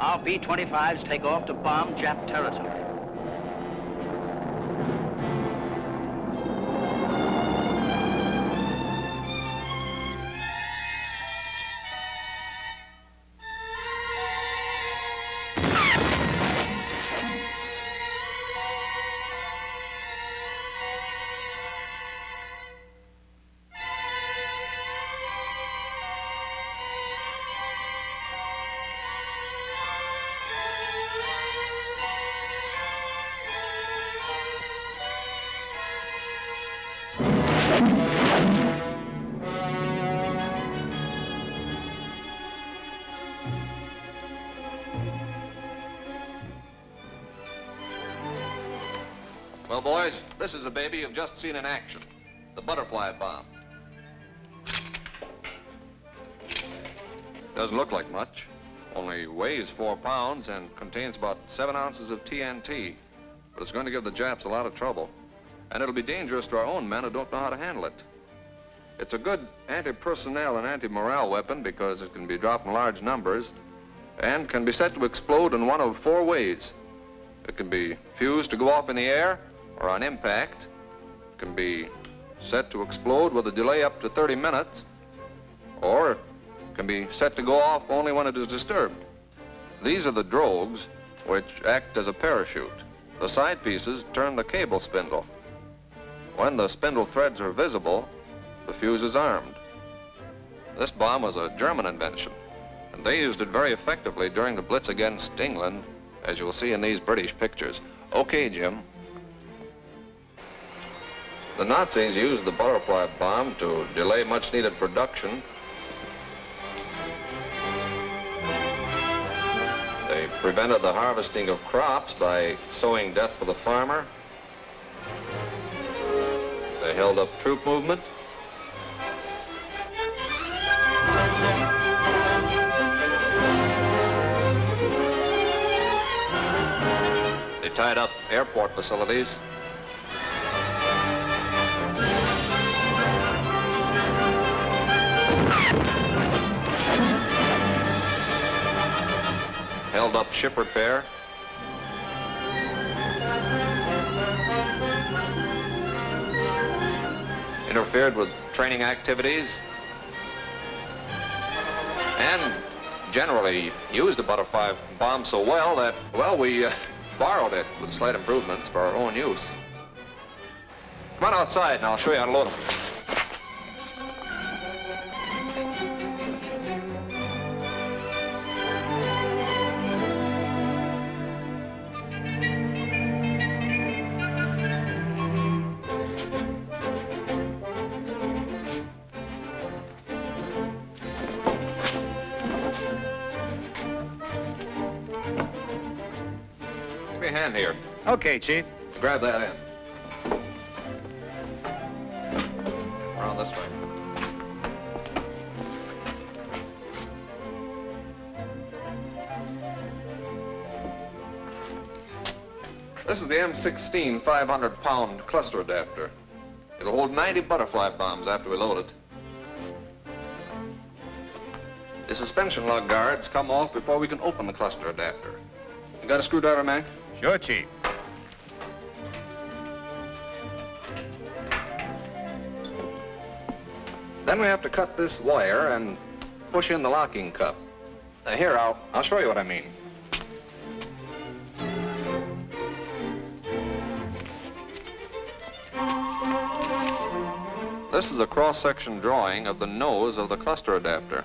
Our B-25s take off to bomb Jap territory. Well, boys, this is a baby you've just seen in action, the butterfly bomb. Doesn't look like much, only weighs 4 pounds and contains about 7 ounces of TNT, but it's going to give the Japs a lot of trouble, and it'll be dangerous to our own men who don't know how to handle it. It's a good anti-personnel and anti-morale weapon because it can be dropped in large numbers and can be set to explode in one of 4 ways. It can be fused to go off in the air, or on impact. It can be set to explode with a delay up to 30 minutes, or it can be set to go off only when it is disturbed. These are the drogues, which act as a parachute. The side pieces turn the cable spindle. When the spindle threads are visible, the fuse is armed. This bomb was a German invention, and they used it very effectively during the Blitz against England, as you'll see in these British pictures. Okay, Jim. The Nazis used the butterfly bomb to delay much-needed production. They prevented the harvesting of crops by sowing death for the farmer. They held up troop movement. They tied up airport facilities. Held up ship repair. Interfered with training activities. And generally used the butterfly bomb so well that, well, we borrowed it with slight improvements for our own use. Come on outside and I'll show you how to load them. Hand here. Okay, Chief. Grab that end. Around this way. This is the M16 500-pound cluster adapter. It'll hold 90 butterfly bombs after we load it. The suspension lug guards come off before we can open the cluster adapter. You got a screwdriver, Mac? Sure, Chief. Then we have to cut this wire and push in the locking cup. Here, I'll show you what I mean. This is a cross-section drawing of the nose of the cluster adapter.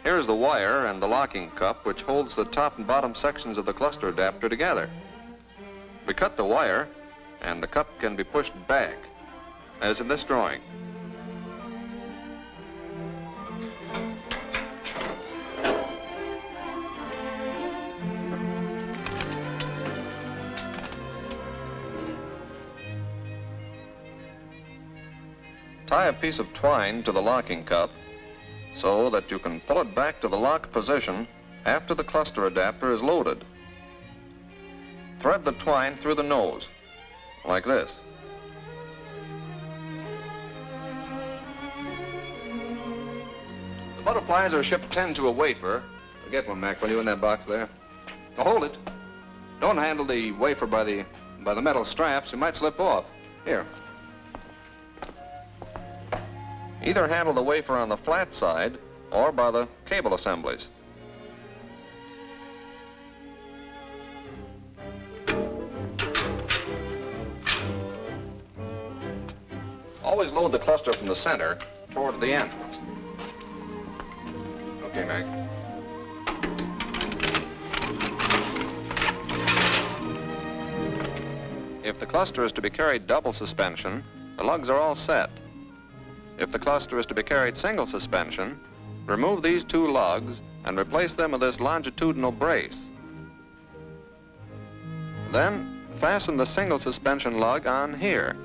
Here's the wire and the locking cup which holds the top and bottom sections of the cluster adapter together. We cut the wire and the cup can be pushed back, as in this drawing. Tie a piece of twine to the locking cup so that you can pull it back to the locked position after the cluster adapter is loaded. Thread the twine through the nose, like this. The butterflies are shipped 10 to a wafer. Get one, Mac, will you, in that box there? Now, hold it. Don't handle the wafer by the metal straps. It might slip off. Here. Either handle the wafer on the flat side or by the cable assemblies. Always load the cluster from the center toward the end. Okay, Mac. If the cluster is to be carried double suspension, the lugs are all set. If the cluster is to be carried single suspension, remove these two lugs and replace them with this longitudinal brace. Then fasten the single suspension lug on here.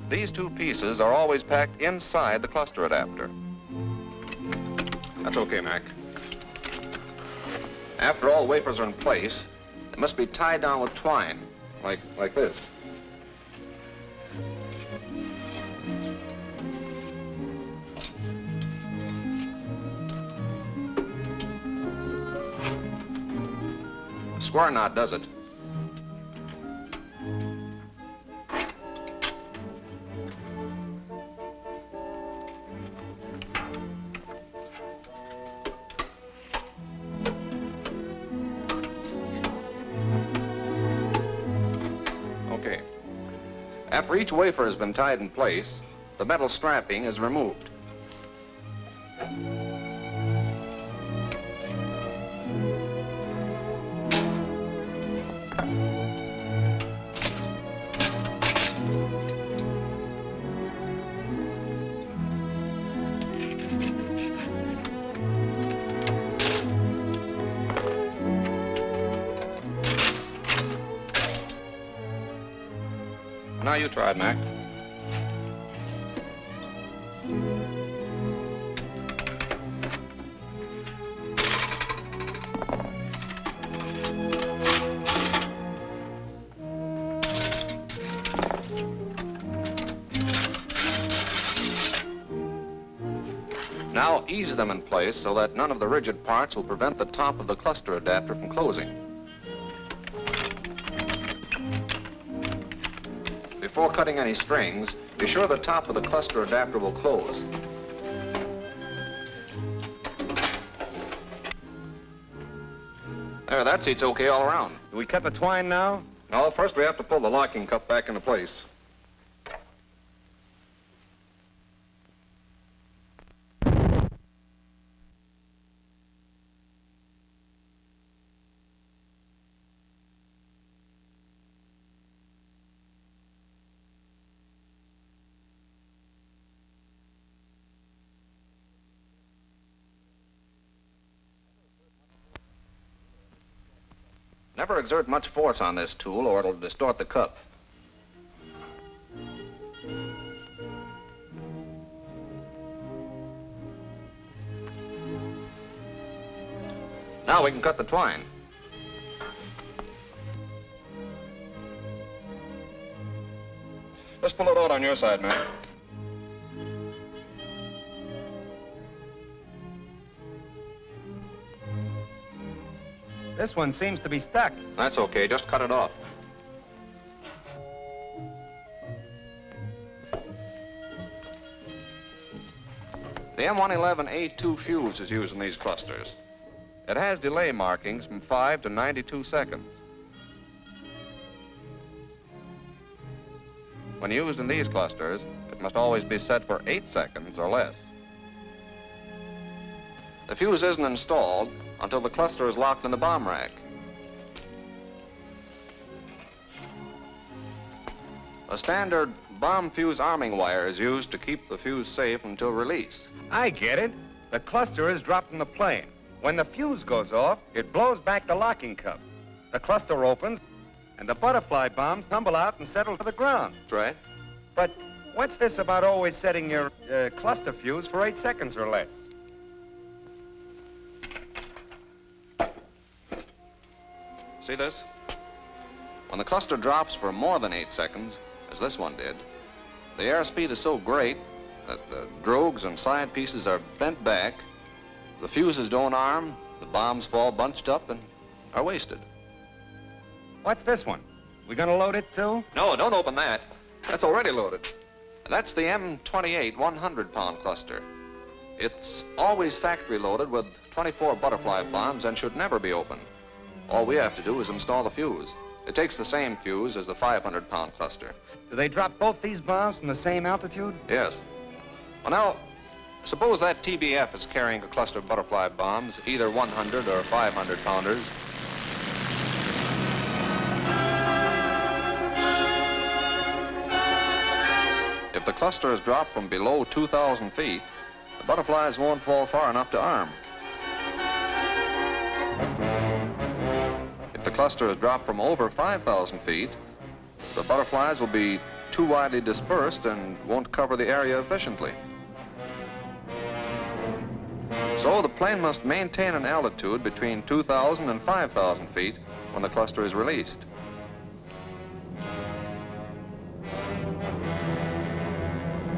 These two pieces are always packed inside the cluster adapter. That's okay, Mac. After all wafers are in place, they must be tied down with twine, like this. A square knot does it. After each wafer has been tied in place, the metal strapping is removed. Now you try it, Mac. Now ease them in place so that none of the rigid parts will prevent the top of the cluster adapter from closing. Before cutting any strings, be sure the top of the cluster adapter will close. There, that seat's okay all around. Do we cut the twine now? No, first we have to pull the locking cup back into place. Never exert much force on this tool or it'll distort the cup. Now we can cut the twine. Just pull it out on your side, man. This one seems to be stuck. That's okay, just cut it off. The M111A2 fuse is used in these clusters. It has delay markings from 5 to 92 seconds. When used in these clusters, it must always be set for 8 seconds or less. The fuse isn't installed until the cluster is locked in the bomb rack. A standard bomb fuse arming wire is used to keep the fuse safe until release. I get it. The cluster is dropped from the plane. When the fuse goes off, it blows back the locking cup. The cluster opens, and the butterfly bombs tumble out and settle to the ground. That's right. But what's this about always setting your cluster fuse for 8 seconds or less? See this? When the cluster drops for more than 8 seconds, as this one did, the airspeed is so great that the drogues and side pieces are bent back The fuses don't arm, the bombs fall bunched up and are wasted. What's this one? We gonna load it too? No, don't open that. That's already loaded. That's the M28 100-pound cluster. It's always factory loaded with 24 butterfly bombs and should never be opened. All we have to do is install the fuse. It takes the same fuse as the 500-pound cluster. Do they drop both these bombs from the same altitude? Yes. Well, now, suppose that TBF is carrying a cluster of butterfly bombs, either 100 or 500-pounders. If the cluster is dropped from below 2,000 feet, the butterflies won't fall far enough to arm. If the cluster is dropped from over 5,000 feet, the butterflies will be too widely dispersed and won't cover the area efficiently. So the plane must maintain an altitude between 2,000 and 5,000 feet when the cluster is released.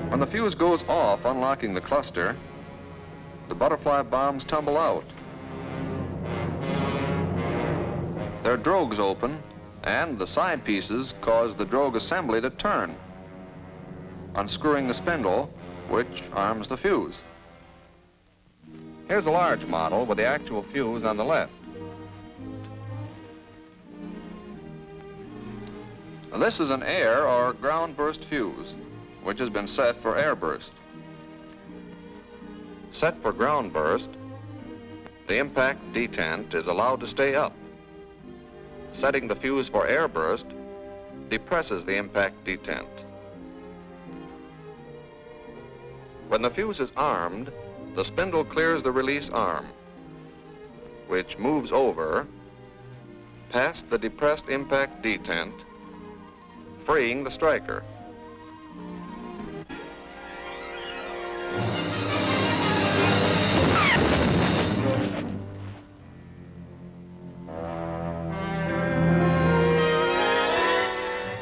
When the fuse goes off, unlocking the cluster, the butterfly bombs tumble out. Their drogues open, and the side pieces cause the drogue assembly to turn, unscrewing the spindle, which arms the fuse. Here's a large model with the actual fuse on the left. This is an air or ground burst fuse, which has been set for air burst. Set for ground burst, the impact detent is allowed to stay up. Setting the fuse for air burst depresses the impact detent. When the fuse is armed, the spindle clears the release arm, which moves over past the depressed impact detent, freeing the striker.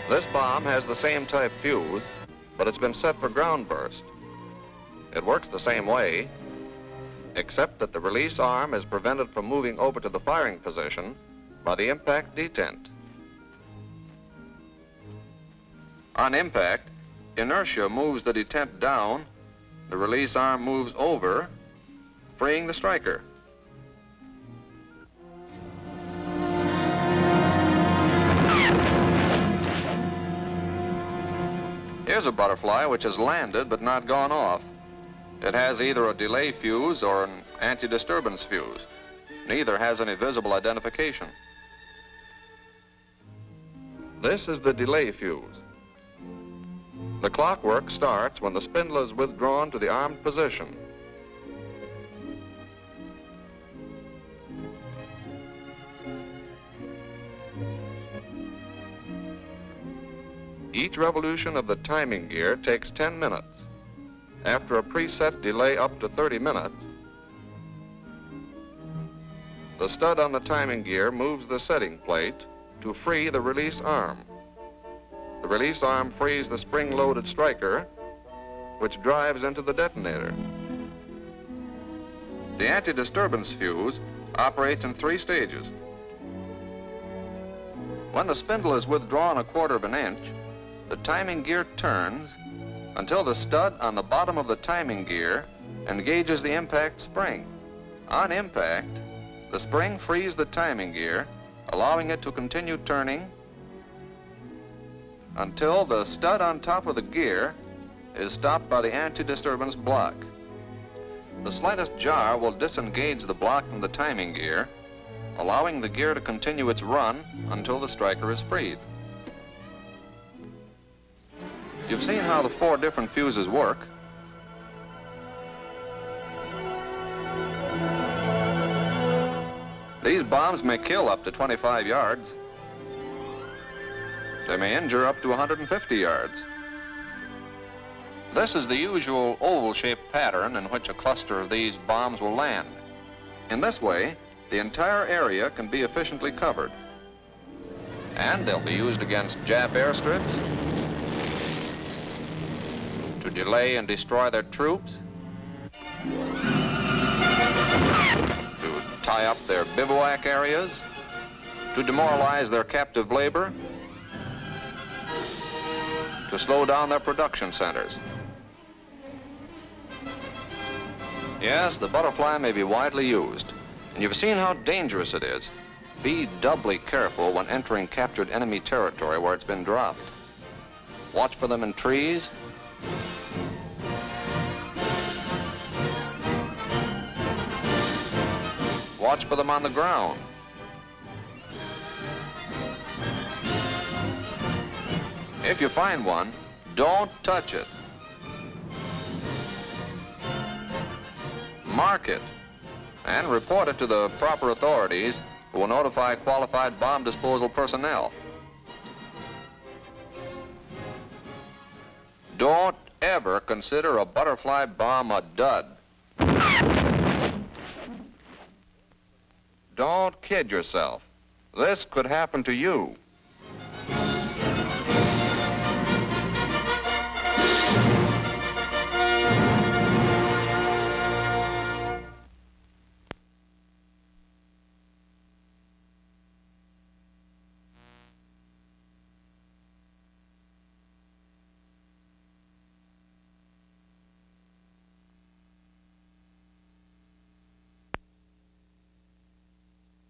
This bomb has the same type fuse, but it's been set for ground burst. It works the same way, except that the release arm is prevented from moving over to the firing position by the impact detent. On impact, inertia moves the detent down, the release arm moves over, freeing the striker. Here's a butterfly which has landed but not gone off. It has either a delay fuse or an anti-disturbance fuse. Neither has any visible identification. This is the delay fuse. The clockwork starts when the spindle is withdrawn to the armed position. Each revolution of the timing gear takes 10 minutes. After a preset delay up to 30 minutes, the stud on the timing gear moves the setting plate to free the release arm. The release arm frees the spring-loaded striker, which drives into the detonator. The anti-disturbance fuse operates in 3 stages. When the spindle is withdrawn 1/4 of an inch, the timing gear turns until the stud on the bottom of the timing gear engages the impact spring. On impact, the spring frees the timing gear, allowing it to continue turning until the stud on top of the gear is stopped by the anti-disturbance block. The slightest jar will disengage the block from the timing gear, allowing the gear to continue its run until the striker is freed. You've seen how the 4 different fuses work. These bombs may kill up to 25 yards. They may injure up to 150 yards. This is the usual oval-shaped pattern in which a cluster of these bombs will land. In this way, the entire area can be efficiently covered. And they'll be used against Jap airstrips, to delay and destroy their troops, tie up their bivouac areas, to demoralize their captive labor, to slow down their production centers. Yes, the butterfly may be widely used, and you've seen how dangerous it is. Be doubly careful when entering captured enemy territory where it's been dropped. Watch for them in trees, watch for them on the ground. If you find one, don't touch it. Mark it and report it to the proper authorities who will notify qualified bomb disposal personnel. Don't ever consider a butterfly bomb a dud. Don't kid yourself. This could happen to you.